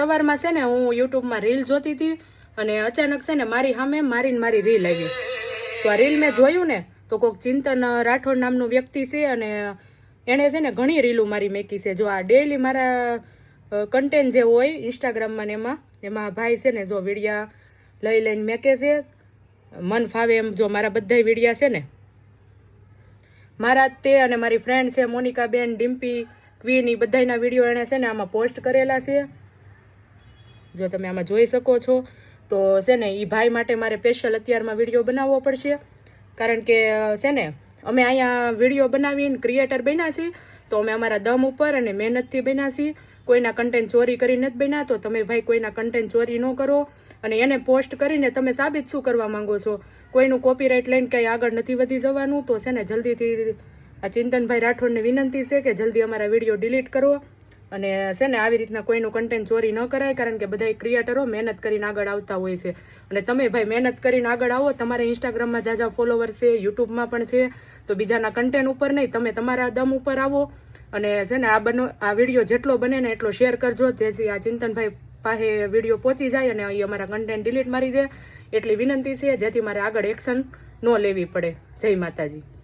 સવારમાં છે ને હું યુટ્યુબમાં રીલ જોતી હતી અને અચાનક છે ને મારી સામે મારી રીલ આવી. તો આ રીલ મેં જોયું ને તો કોઈક ચિંતન રાઠોડ નામનું વ્યક્તિ છે અને એણે છે ને ઘણી રીલો મારી મેકી છે. જો આ ડેઈલી મારા કન્ટેન્ટ જે હોય ઇન્સ્ટાગ્રામમાં ને એમાં ભાઈ છે ને જો વિડીયા લઈને મેકે છે મન ફાવે એમ. જો મારા બધા વિડીયા છે ને મારા તે અને મારી ફ્રેન્ડ છે મોનિકા બેન, ડિમ્પી, ક્વીન, એ બધાના વિડીયો એણે છે ને આમાં પોસ્ટ કરેલા છે. જો તમે આમાં જોઈ શકો છો. તો છે ને એ ભાઈ માટે મારે સ્પેશિયલ અત્યારમાં વિડીયો બનાવવો પડશે, કારણ કે છે ને અમે અહીંયા વિડીયો બનાવીને ક્રિએટર બન્યા છીએ તો અમે અમારા દમ ઉપર અને મહેનતથી બન્યા છીએ. કોઈના કન્ટેન્ટ ચોરી કરીને જ બન્યા. તો તમે ભાઈ કોઈના કન્ટેન્ટ ચોરી ન કરો અને એને પોસ્ટ કરીને તમે સાબિત શું કરવા માંગો છો? કોઈનું કોપીરાઇટ લઈને કંઈ આગળ નથી વધી જવાનું. તો છે ને જલ્દીથી આ ચિંતનભાઈ રાઠોડને વિનંતી છે કે જલ્દી અમારા વિડીયો ડિલીટ કરો અને છે ને આવી રીતના કોઈનું કન્ટેન્ટ ચોરી ન કરાય, કારણ કે બધા ક્રિએટરો મહેનત કરીને આગળ આવતા હોય છે. અને તમે ભાઈ મહેનત કરીને આગળ આવો. તમારે ઇન્સ્ટાગ્રામમાં જાજા ફોલોવર છે, યુટ્યુબમાં પણ છે, તો બીજાના કન્ટેન્ટ ઉપર નહીં, તમે તમારા દમ ઉપર આવો અને છે ને આ વિડીયો જેટલો બને ને એટલો શેર કરજો, જેથી આ ચિંતનભાઈ પાસે વિડીયો પહોંચી જાય અને એ અમારા કન્ટેન્ટ ડિલીટ મારી દે એટલી વિનંતી છે, જેથી મારે આગળ એક્શન ન લેવી પડે. જય માતાજી.